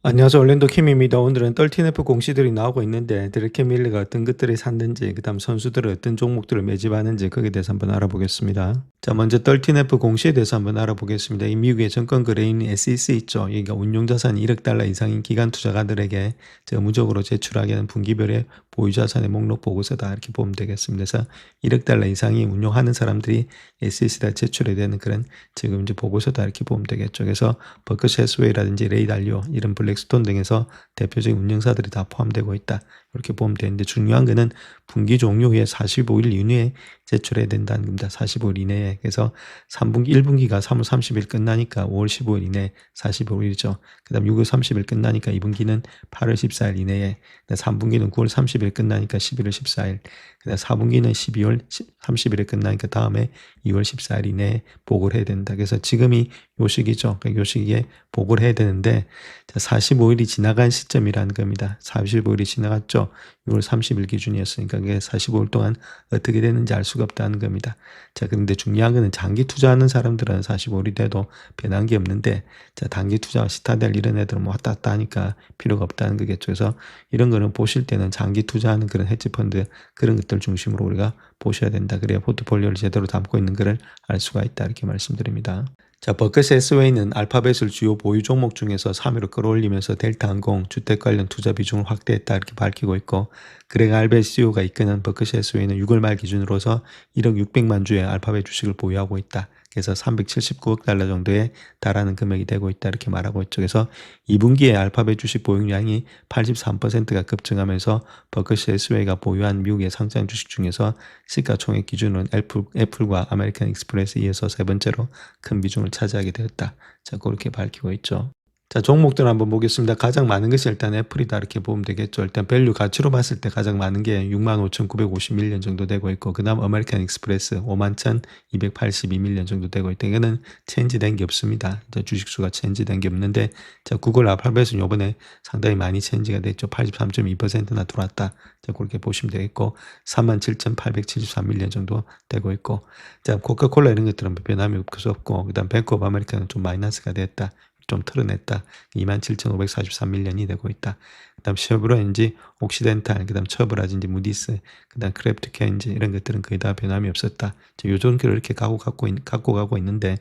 안녕하세요. 올랜도 킴입니다. 오늘은 13F 공시들이 나오고 있는데 드래켄 밀리가 어떤 것들을 샀는지 그다음 선수들은 어떤 종목들을 매집하는지 거기에 대해서 한번 알아보겠습니다. 자, 먼저 13F 공시에 대해서 한번 알아보겠습니다. 이 미국의 정권 거래인 SEC 있죠. 그러니까 운용자산이 1억 달러 이상인 기관 투자가들에게 의무적으로 제출하게 하는 분기별의 보유자산의 목록 보고서다 이렇게 보면 되겠습니다. 그래서 1억 달러 이상이 운용하는 사람들이 SEC에다 제출해야 되는 그런 지금 이제 보고서다 이렇게 보면 되겠죠. 그래서 버크셔 해스웨이라든지 레이 달리오 이런 블랙스톤 등에서 대표적인 운영사들이 다 포함되고 있다. 이렇게 보면 되는데 중요한 거는 분기 종료 후에 45일 이내에 제출해야 된다는 겁니다. 45일 이내에. 그래서 3분기, 1분기가 3월 30일 끝나니까 5월 15일 이내 45일이죠. 그 다음 6월 30일 끝나니까 2분기는 8월 14일 이내에, 3분기는 9월 30일 끝나니까 11월 14일, 그 다음 4분기는 12월 30일에 끝나니까 다음에 2월 14일 이내에 보고를 해야 된다. 그래서 지금이 요 시기죠. 그러니까 요 시기에 보고를 해야 되는데 45일이 지나간 시점이라는 겁니다. 45일이 지나갔죠. 6월 30일 기준이었으니까 그게 45일 동안 어떻게 되는지 알 수가 없다는 겁니다. 자, 그런데 중요한 거는 장기 투자하는 사람들은 45일이 돼도 변한 게 없는데, 자, 단기 투자와 시타델 이런 애들은 뭐 왔다 갔다 하니까 필요가 없다는 거겠죠. 그래서 이런 거는 보실 때는 장기 투자하는 그런 헤지펀드 그런 것들 중심으로 우리가 보셔야 된다. 그래야 포트폴리오를 제대로 담고 있는 거를 알 수가 있다. 이렇게 말씀드립니다. 자, 버크셔 해스웨이는 알파벳을 주요 보유 종목 중에서 3위로 끌어올리면서 델타항공, 주택 관련 투자 비중을 확대했다 이렇게 밝히고 있고, 그레그 알벳 CEO가 이끄는 버크셔 해스웨이는 6월 말 기준으로서 1억 600만 주의 알파벳 주식을 보유하고 있다. 그래서 379억 달러 정도에 달하는 금액이 되고 있다 이렇게 말하고 있죠. 그래서 2분기에 알파벳 주식 보유량이 83%가 급증하면서 버크셔 해스웨이가 보유한 미국의 상장 주식 중에서 시가총액 기준으로는 애플과 아메리칸 익스프레스에 이어서 세 번째로 큰 비중을 차지하게 되었다. 자, 그렇게 밝히고 있죠. 자, 종목들 한번 보겠습니다. 가장 많은 것이 일단 애플이다 이렇게 보면 되겠죠. 일단 밸류 가치로 봤을 때 가장 많은 게 65,951년 정도 되고 있고, 그 다음 아메리칸 익스프레스 51,282밀리언 정도 되고 있다. 이거는 체인지된 게 없습니다. 주식수가 체인지된 게 없는데, 자, 구글 알파벳은 요번에 상당히 많이 체인지가 됐죠. 83.2%나 들어왔다. 자, 그렇게 보시면 되겠고, 37,873밀리언 정도 되고 있고, 자, 코카콜라 이런 것들은 변함이 없고, 그 다음 뱅크 오브 아메리카는 좀 마이너스가 됐다. 좀 털어냈다. 27,543밀리언이 되고 있다. 그 다음 쉐브로엔지, 옥시덴탈, 그 다음 처브라든지 무디스, 그 다음 크래프트 케인지 이런 것들은 거의 다 변함이 없었다. 요즘 길을 이렇게 갖고 가고 있는데,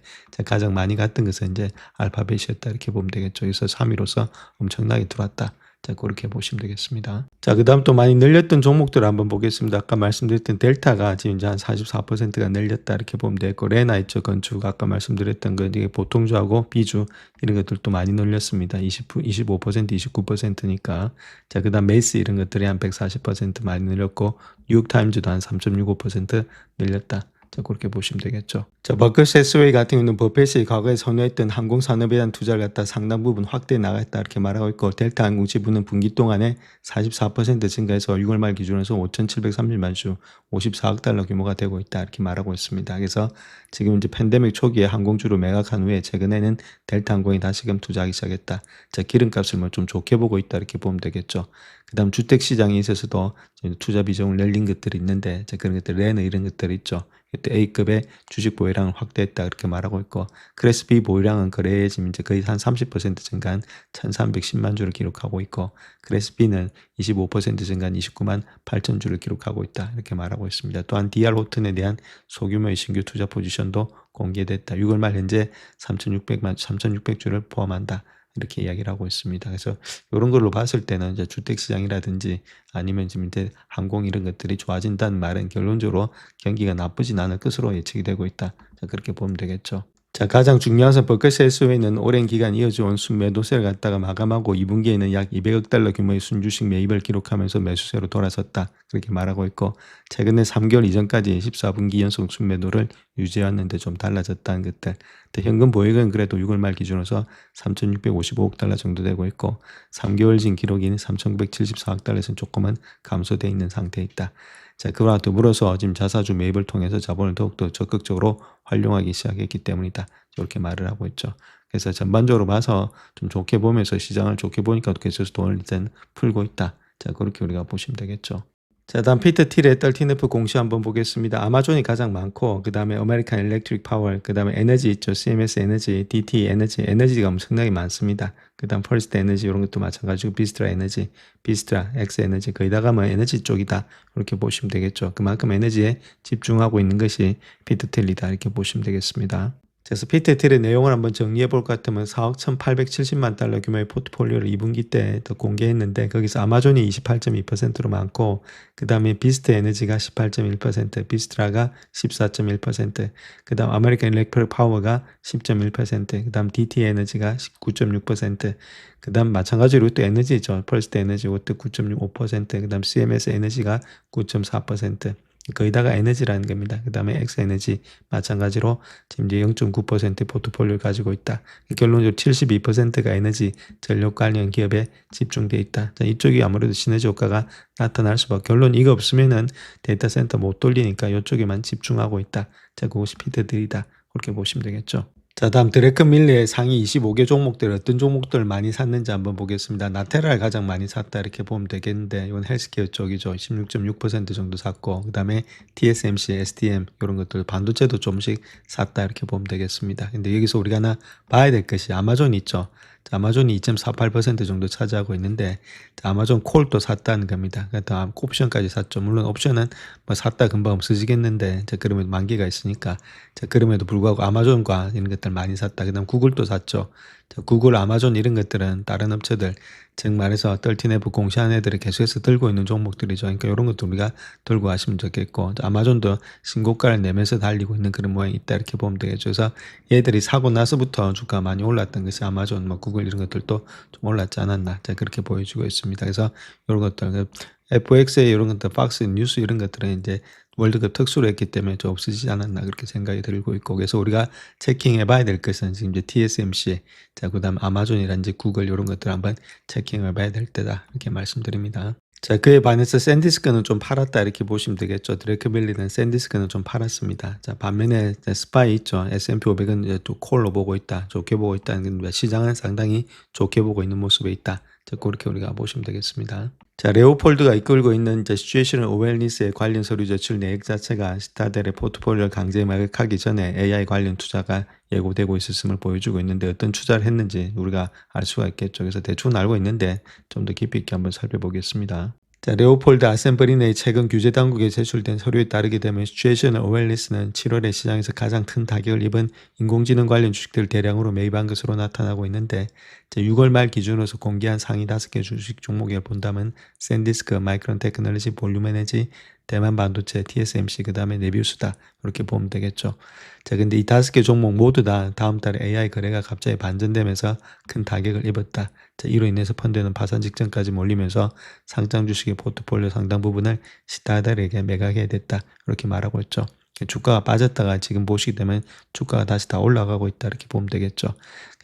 가장 많이 갔던 것은 이제 알파벳이었다. 이렇게 보면 되겠죠. 그래서 3위로서 엄청나게 들어왔다. 자, 그렇게 보시면 되겠습니다. 자, 그 다음 또 많이 늘렸던 종목들을 한번 보겠습니다. 아까 말씀드렸던 델타가 지금 이제 한 44%가 늘렸다. 이렇게 보면 되고, 레나 있죠. 건축. 아까 말씀드렸던 거, 이게 보통주하고 비주, 이런 것들도 많이 늘렸습니다. 25%, 29%니까. 자, 그 다음 메이스 이런 것들이 한 140% 많이 늘렸고, 뉴욕타임즈도 한 3.65% 늘렸다. 자, 그렇게 보시면 되겠죠. 자, 버크셔 해스웨이 같은 경우는 버핏이 과거에 선호했던 항공산업에 대한 투자를 갖다 상당 부분 확대해 나갔다 이렇게 말하고 있고, 델타 항공 지분은 분기 동안에 44% 증가해서 6월 말 기준에서 5,730만 주 54억 달러 규모가 되고 있다 이렇게 말하고 있습니다. 그래서 지금 이제 팬데믹 초기에 항공주를 매각한 후에 최근에는 델타 항공이 다시금 투자하기 시작했다. 자, 기름값을 뭐 좀 좋게 보고 있다 이렇게 보면 되겠죠. 그 다음 주택 시장에 있어서도 투자 비중을 늘린 것들이 있는데, 자, 그런 것들 레너 이런 것들 있죠. 이때 A급의 주식 보유량을 확대했다 그렇게 말하고 있고, 클래스 B 보유량은 거래에 지금 이제 거의 한 30% 증가한 1,310만 주를 기록하고 있고, 클래스 B는 25% 증가한 29만 8천 주를 기록하고 있다 이렇게 말하고 있습니다. 또한 DR 호튼에 대한 소규모의 신규 투자 포지션도 공개됐다. 6월 말 현재 3,600주를 포함한다. 이렇게 이야기를 하고 있습니다. 그래서 이런 걸로 봤을 때는 이제 주택 시장이라든지 아니면 지금 이제 항공 이런 것들이 좋아진다는 말은 결론적으로 경기가 나쁘진 않을 것으로 예측이 되고 있다. 자, 그렇게 보면 되겠죠. 자, 가장 중요한 것은 버크셔 해스웨이는 오랜 기간 이어져온 순매도세를 갖다가 마감하고 2분기에는 약 200억 달러 규모의 순주식 매입을 기록하면서 매수세로 돌아섰다. 그렇게 말하고 있고, 최근에 3개월 이전까지 14분기 연속 순매도를 유지해왔는데 좀 달라졌다는 것들. 현금 보유액은 그래도 6월 말 기준으로서 3,655억 달러 정도 되고 있고, 3개월 진 기록인 3,974억 달러에서는 조금은 감소되어 있는 상태에 있다. 자, 그와 더불어서 지금 자사주 매입을 통해서 자본을 더욱더 적극적으로 활용하기 시작했기 때문이다. 이렇게 말을 하고 있죠. 그래서 전반적으로 봐서 좀 좋게 보면서 시장을 좋게 보니까 계속 돈을 일단 풀고 있다. 자, 그렇게 우리가 보시면 되겠죠. 자, 다음 피터 틸의 13F 공시 한번 보겠습니다. 아마존이 가장 많고, 그 다음에 아메리칸 일렉트릭 파워, 그 다음에 에너지 있죠. CMS 에너지, DT 에너지, 에너지가 엄청나게 많습니다. 그 다음 퍼스트 에너지 이런 것도 마찬가지고, 비스트라 에너지, 비스트라, 엑스 에너지, 거의 다가 뭐 에너지 쪽이다. 이렇게 보시면 되겠죠. 그만큼 에너지에 집중하고 있는 것이 피터 틸이다. 이렇게 보시면 되겠습니다. 그래서 피터 틸의 내용을 한번 정리해 볼 것 같으면 4억 1,870만 달러 규모의 포트폴리오를 2분기 때 더 공개했는데 거기서 아마존이 28.2%로 많고 그 다음에 비스트 에너지가 18.1%, 비스트라가 14.1%, 그 다음 아메리칸 일렉트릭 파워가 10.1%, 그 다음 DT 에너지가 19.6%, 그 다음 마찬가지로 또 에너지죠. 펄스트 에너지 또 9.65%, 그 다음 CMS 에너지가 9.4%, 거의 다가 에너지라는 겁니다. 그 다음에 엑스에너지 마찬가지로 지금 이제 0.9% 포트폴리오를 가지고 있다. 결론적으로 72%가 에너지 전력 관련 기업에 집중돼 있다. 자, 이쪽이 아무래도 시너지 효과가 나타날 수밖에. 결론 이거 없으면은 데이터 센터 못 돌리니까 이쪽에만 집중하고 있다. 자, 그것이 피드들이다. 그렇게 보시면 되겠죠. 자, 다음 드래큰 밀리의 상위 25개 종목들 어떤 종목들 많이 샀는지 한번 보겠습니다. 나테라를 가장 많이 샀다 이렇게 보면 되겠는데 이건 헬스케어 쪽이죠. 16.6% 정도 샀고 그 다음에 TSMC, STM 이런 것들 반도체도 좀씩 샀다 이렇게 보면 되겠습니다. 근데 여기서 우리가 하나 봐야 될 것이 아마존 있죠. 자, 아마존이 2.48% 정도 차지하고 있는데 자, 아마존 콜도 샀다는 겁니다. 다음 옵션까지 샀죠. 물론 옵션은 뭐 샀다 금방 없어지겠는데 자, 그러면 만기가 있으니까 자, 그럼에도 불구하고 아마존과 이런 것들 많이 샀다. 그 다음 구글도 샀죠. 자, 구글, 아마존 이런 것들은 다른 업체들, 즉 말해서 13F 공시한 애들이 계속해서 들고 있는 종목들이죠. 그러니까 이런 것도 우리가 들고 가시면 좋겠고, 아마존도 신고가를 내면서 달리고 있는 그런 모양이 있다. 이렇게 보면 되겠죠. 그래서 얘들이 사고 나서부터 주가가 많이 올랐던 것이 아마존, 뭐 구글 이런 것들도 좀 올랐지 않았나. 자, 그렇게 보여주고 있습니다. 그래서 이런 것들, FX에 이런 것들, 박스 뉴스 이런 것들은 이제 월드컵 특수로 했기 때문에 좀 없어지지 않았나 그렇게 생각이 들고 있고 그래서 우리가 체킹해 봐야 될 것은 지금 이제 TSMC 자 그다음 아마존이라든지 구글 이런 것들 한번 체킹해 봐야 될 때다 이렇게 말씀드립니다. 자 그에 반해서 샌디스크는 좀 팔았다 이렇게 보시면 되겠죠. 드래크밀리는 샌디스크는 좀 팔았습니다. 자 반면에 스파이 있죠. S&P 500은 이제 또 콜로 보고 있다. 좋게 보고 있다는 건 시장은 상당히 좋게 보고 있는 모습에 있다. 자 그렇게 우리가 보시면 되겠습니다. 자, 레오폴드가 이끌고 있는 이제 시츄에이셔널 어웨어니스의 관련 서류 제출 내역 자체가 시타델의 포트폴리오를 강제 매각하기 전에 AI 관련 투자가 예고되고 있었음을 보여주고 있는데 어떤 투자를 했는지 우리가 알 수가 있겠죠. 그래서 대충 알고 있는데 좀 더 깊이 있게 한번 살펴보겠습니다. 자, 레오폴드 아셈블린의 최근 규제 당국에 제출된 서류에 따르게 되면 시츄에이셔널 어웨어니스는 7월에 시장에서 가장 큰 타격을 입은 인공지능 관련 주식들을 대량으로 매입한 것으로 나타나고 있는데 6월 말 기준으로서 공개한 상위 5개 주식 종목을 본다면 샌디스크, 마이크론 테크놀로지, 볼륨 에너지, 대만 반도체, TSMC, 그 다음에 네비우스다. 이렇게 보면 되겠죠. 자, 근데 이 5개 종목 모두 다 다음 달에 AI 거래가 갑자기 반전되면서 큰 타격을 입었다. 자, 이로 인해서 펀드는 파산 직전까지 몰리면서 상장 주식의 포트폴리오 상당 부분을 시타델에게 매각해야 됐다. 이렇게 말하고 있죠. 주가가 빠졌다가 지금 보시게 되면 주가가 다시 다 올라가고 있다 이렇게 보면 되겠죠.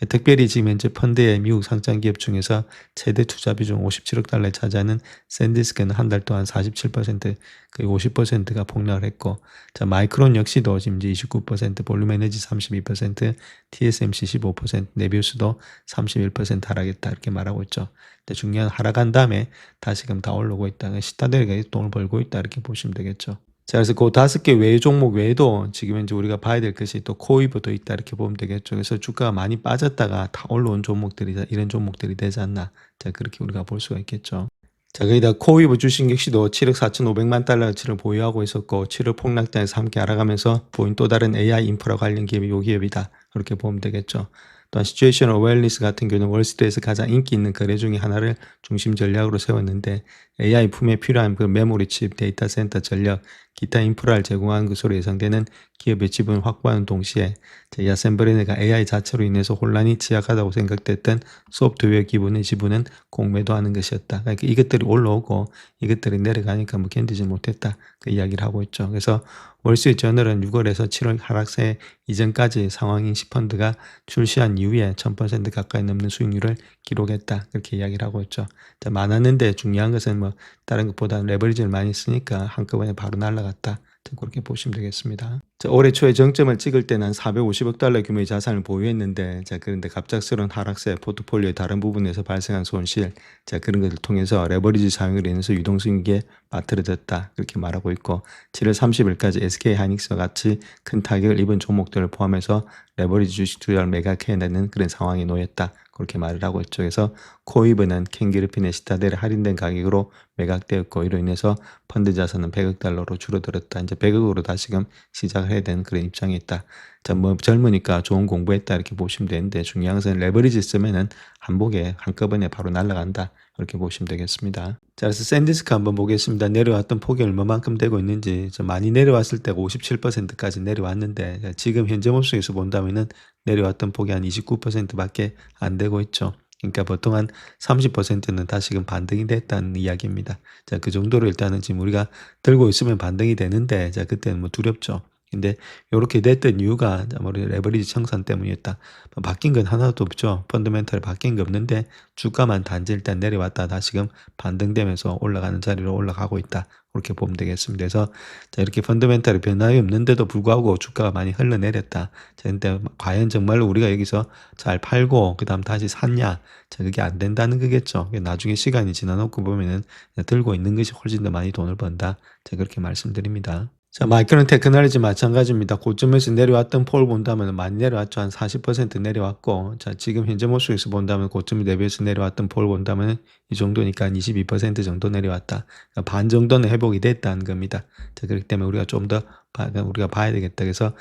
특별히 지금 현재 펀드의 미국 상장 기업 중에서 최대 투자 비중 57억 달러에 차지하는 샌디스크는 한 달 동안 47% 거의 50%가 폭락을 했고 자 마이크론 역시도 지금 이제 29% 볼륨 에너지 32% TSMC 15% 네비우스도 31% 하락했다 이렇게 말하고 있죠. 근데 중요한 하락한 다음에 다시금 다 올라오고 있다. 시타델이 돈을 벌고 있다 이렇게 보시면 되겠죠. 자, 그래서 그 5개 외의 종목 외에도 지금 현재 우리가 봐야 될 것이 또 코이브도 있다 이렇게 보면 되겠죠. 그래서 주가가 많이 빠졌다가 다 올라온 종목들이 이런 종목들이 되지 않나. 자, 그렇게 우리가 볼 수가 있겠죠. 자, 거기다 코이브 주식 역시도 7억 4,500만 달러치를 보유하고 있었고 7억 폭락단에서 함께 알아가면서 보인 또 다른 AI 인프라 관련 기업이 요 기업이다. 그렇게 보면 되겠죠. 또한 시츄에이셔널 어웨어니스 같은 경우는 월스트리트에서 가장 인기 있는 거래 중에 하나를 중심 전략으로 세웠는데 AI 품에 필요한 그 메모리 칩, 데이터 센터 전력, 기타 인프라를 제공하는 것으로 예상되는 기업의 지분을 확보하는 동시에 야센브레네가 AI 자체로 인해서 혼란이 취약하다고 생각됐던 소프트웨어 기본의 지분은 공매도하는 것이었다. 그러니까 이것들이 올라오고 이것들이 내려가니까 뭐 견디지 못했다. 그 이야기를 하고 있죠. 그래서 월스트리트저널은 6월에서 7월 하락세 이전까지 상황인 시펀드가 출시한 이후에 1000% 가까이 넘는 수익률을 기록했다. 그렇게 이야기를 하고 있죠. 자, 많았는데 중요한 것은 뭐 다른 것보다 레버리지를 많이 쓰니까 한꺼번에 바로 날라갔다. 그렇게 보시면 되겠습니다. 자, 올해 초에 정점을 찍을 때는 한 450억 달러 규모의 자산을 보유했는데, 자, 그런데 갑작스러운 하락세, 포트폴리오의 다른 부분에서 발생한 손실, 자, 그런 것을 통해서 레버리지 사용으로 인해서 유동성이 빠뜨려졌다. 그렇게 말하고 있고, 7월 30일까지 SK 하이닉스와 같이 큰 타격을 입은 종목들을 포함해서 레버리지 주식 투자를 매각해야 되는 그런 상황에 놓였다. 그렇게 말을 하고 있죠. 그래서 코이브는 캔기르핀의 시타델에 할인된 가격으로 매각되었고, 이로 인해서 펀드 자산은 100억 달러로 줄어들었다. 이제 100억으로 다시금 시작을 해야 되는 그런 입장에 있다. 자, 뭐 젊으니까 좋은 공부했다 이렇게 보시면 되는데, 중요한 것은 레버리지 쓰면은 한복에 한꺼번에 바로 날아간다. 이렇게 보시면 되겠습니다. 자, 그래서 샌디스크 한번 보겠습니다. 내려왔던 폭이 얼마만큼 되고 있는지. 좀 많이 내려왔을 때가 57%까지 내려왔는데, 지금 현재 모습에서 본다면은 내려왔던 폭이 한 29%밖에 안 되고 있죠. 그러니까 보통 한 30%는 다시금 반등이 됐다는 이야기입니다. 자, 그 정도로 일단은 지금 우리가 들고 있으면 반등이 되는데, 자, 그때는 뭐 두렵죠. 근데 이렇게 됐던 이유가 우리 레버리지 청산 때문이었다. 바뀐 건 하나도 없죠. 펀더멘탈 바뀐 게 없는데 주가만 단지 일단 내려왔다 다시금 반등되면서 올라가는 자리로 올라가고 있다. 그렇게 보면 되겠습니다. 그래서 자, 이렇게 펀더멘탈이 변화가 없는데도 불구하고 주가가 많이 흘러내렸다. 자, 근데 과연 정말로 우리가 여기서 잘 팔고 그다음 다시 샀냐? 자, 그게 안 된다는 거겠죠. 나중에 시간이 지나놓고 보면은 들고 있는 것이 훨씬 더 많이 돈을 번다. 자, 그렇게 말씀드립니다. 자, 마이크론 테크놀로지 마찬가지입니다. 고점에서 내려왔던 폴 본다면 많이 내려왔죠. 한 40% 내려왔고, 자, 지금 현재 모습에서 본다면 고점 대비해서 내려왔던 폴 본다면 이 정도니까 한 22% 정도 내려왔다. 그러니까 반 정도는 회복이 됐다는 겁니다. 자, 그렇기 때문에 우리가 좀 더 우리가 봐야 되겠다. 그래서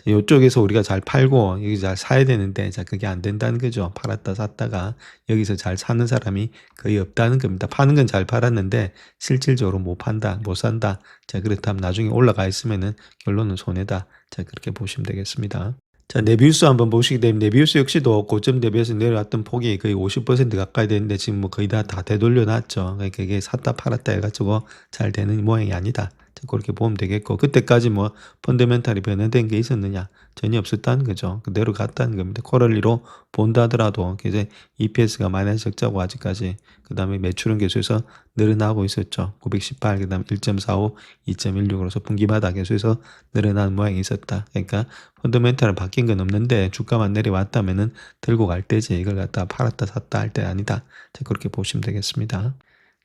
이쪽에서 우리가 잘 팔고 여기 잘 사야 되는데, 자, 그게 안 된다는 거죠. 팔았다 샀다가 여기서 잘 사는 사람이 거의 없다는 겁니다. 파는 건 잘 팔았는데 실질적으로 못 판다, 못 산다. 자, 그렇다면 나중에 올라가 있으면은 결론은 손해다. 자, 그렇게 보시면 되겠습니다. 자, 네비우스 한번 보시게 되면 네비우스 역시도 고점 대비해서 내려왔던 폭이 거의 50% 가까이 되는데 지금 뭐 거의 다 되돌려 놨죠. 그러니까 이게 샀다 팔았다 해가지고 잘 되는 모양이 아니다. 자, 그렇게 보면 되겠고, 그때까지 뭐 펀더멘탈이 변화된 게 있었느냐? 전혀 없었다는 거죠. 그대로 갔다는 겁니다. 코럴리로 본다 하더라도 이제 EPS가 마이너스 적자고 아직까지, 그 다음에 매출은 계속해서 늘어나고 있었죠. 918, 그 다음 1.45, 2.16으로서 분기마다 계속해서 늘어나는 모양이 있었다. 그러니까 펀더멘탈은 바뀐 건 없는데 주가만 내려왔다면은 들고 갈 때지, 이걸 갖다 팔았다 샀다 할 때 아니다. 자, 그렇게 보시면 되겠습니다.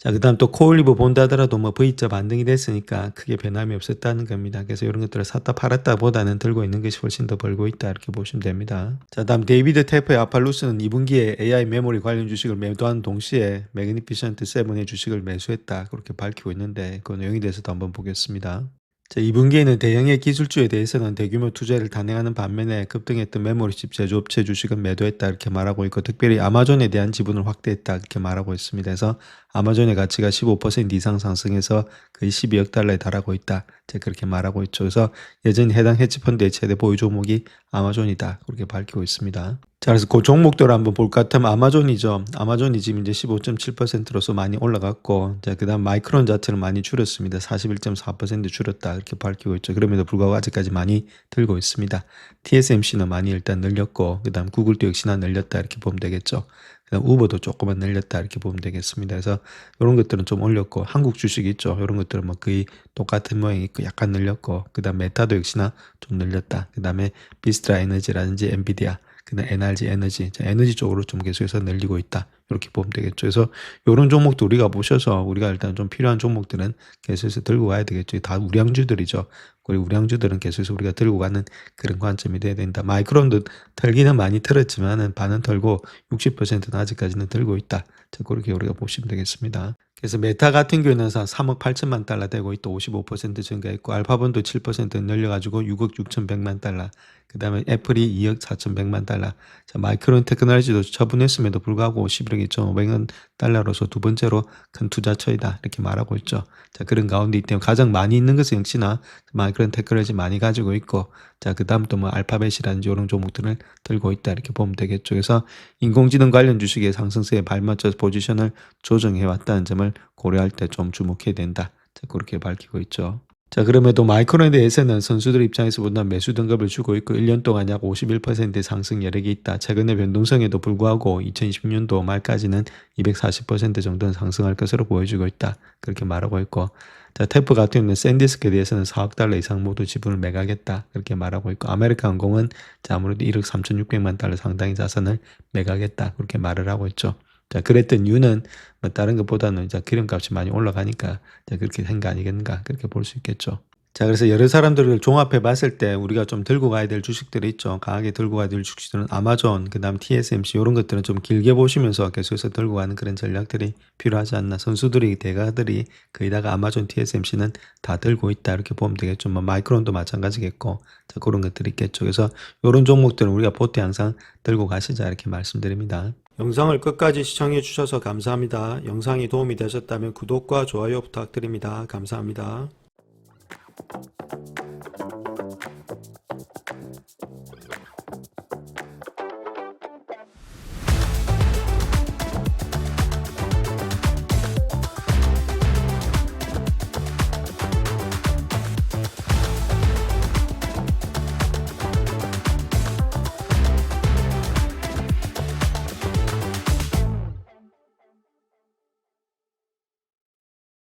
자, 그 다음 또 코올리브 본다 하더라도 뭐 V자 반등이 됐으니까 크게 변함이 없었다는 겁니다. 그래서 이런 것들을 샀다 팔았다 보다는 들고 있는 것이 훨씬 더 벌고 있다. 이렇게 보시면 됩니다. 자, 다음 데이비드 테프의 아팔루스는 2분기에 AI 메모리 관련 주식을 매도한 동시에 매그니피션트 7의 주식을 매수했다. 그렇게 밝히고 있는데 그 내용에 대해서도 한번 보겠습니다. 자, 2분기에는 대형의 기술주에 대해서는 대규모 투자를 단행하는 반면에 급등했던 메모리칩 제조업체 주식은 매도했다 이렇게 말하고 있고, 특별히 아마존에 대한 지분을 확대했다 이렇게 말하고 있습니다. 그래서 아마존의 가치가 15% 이상 상승해서 거의 12억 달러에 달하고 있다. 제가 그렇게 말하고 있죠. 그래서 여전히 해당 헤지펀드의 최대 보유 종목이 아마존이다. 그렇게 밝히고 있습니다. 자, 그래서 그 종목들을 한번 볼 것 같으면 아마존이죠. 아마존이 지금 이제 15.7%로서 많이 올라갔고, 자, 그 다음 마이크론 자체는 많이 줄었습니다. 41.4% 줄었다. 이렇게 밝히고 있죠. 그럼에도 불구하고 아직까지 많이 들고 있습니다. TSMC는 많이 일단 늘렸고, 그 다음 구글도 역시나 늘렸다. 이렇게 보면 되겠죠. 그다음 우버도 조금만 늘렸다 이렇게 보면 되겠습니다. 그래서 이런 것들은 좀 올렸고, 한국 주식 있죠. 이런 것들은 뭐 거의 똑같은 모양이 있고 약간 늘렸고, 그다음 메타도 역시나 좀 늘렸다. 그다음에 비스트라 에너지라든지 엔비디아, 그다음 NRG 에너지, 에너지 쪽으로 좀 계속해서 늘리고 있다. 이렇게 보면 되겠죠. 그래서 이런 종목도 우리가 보셔서 우리가 일단 좀 필요한 종목들은 계속해서 들고 가야 되겠죠. 다 우량주들이죠. 그리고 우량주들은 계속해서 우리가 들고 가는 그런 관점이 돼야 된다. 마이크론도 털기는 많이 털었지만은 반은 털고 60%는 아직까지는 들고 있다. 자, 그렇게 우리가 보시면 되겠습니다. 그래서 메타 같은 경우는 3억 8천만 달러 되고 또 55% 증가했고, 알파본도 7% 늘려가지고 6억 6,100만 달러. 그 다음에 애플이 2억 4,100만 달러. 자, 마이크론 테크놀로지도 처분했음에도 불구하고 11억 2,500만 달러로서 두 번째로 큰 투자처이다. 이렇게 말하고 있죠. 자, 그런 가운데 이 때문에 가장 많이 있는 것은 역시나 마이크론 테크놀로지 많이 가지고 있고, 자, 그 다음 또 뭐 알파벳이라든지 이런 종목들을 들고 있다. 이렇게 보면 되겠죠. 그래서 인공지능 관련 주식의 상승세에 발맞춰서 포지션을 조정해 왔다는 점을 고려할 때 좀 주목해야 된다. 자, 그렇게 밝히고 있죠. 자, 그럼에도 마이크론에 대해서는 선수들 입장에서 보다 매수 등급을 주고 있고 1년 동안 약 51%의 상승 여력이 있다. 최근의 변동성에도 불구하고 2020년도 말까지는 240% 정도는 상승할 것으로 보여지고 있다. 그렇게 말하고 있고, 자, 테프 같은 경우는 샌디스크에 대해서는 4억 달러 이상 모두 지분을 매각하겠다. 그렇게 말하고 있고, 아메리카 항공은 자, 아무래도 1억 3,600만 달러 상당의 자산을 매각했다. 그렇게 말을 하고 있죠. 자, 그랬던 이유는 뭐 다른 것보다는 이제 기름값이 많이 올라가니까 자, 그렇게 한 거 아니겠는가. 그렇게 볼 수 있겠죠. 자, 그래서 여러 사람들을 종합해 봤을 때 우리가 좀 들고 가야 될 주식들이 있죠. 강하게 들고 가야 될 주식들은 아마존, 그다음 TSMC 이런 것들은 좀 길게 보시면서 계속해서 들고 가는 그런 전략들이 필요하지 않나. 선수들이 대가들이 거의 다가 아마존, TSMC는 다 들고 있다 이렇게 보면 되겠죠. 뭐 마이크론도 마찬가지겠고, 자, 그런 것들이 있겠죠. 그래서 이런 종목들은 우리가 보태 항상 들고 가시자 이렇게 말씀드립니다. 영상을 끝까지 시청해 주셔서 감사합니다. 영상이 도움이 되셨다면 구독과 좋아요 부탁드립니다. 감사합니다.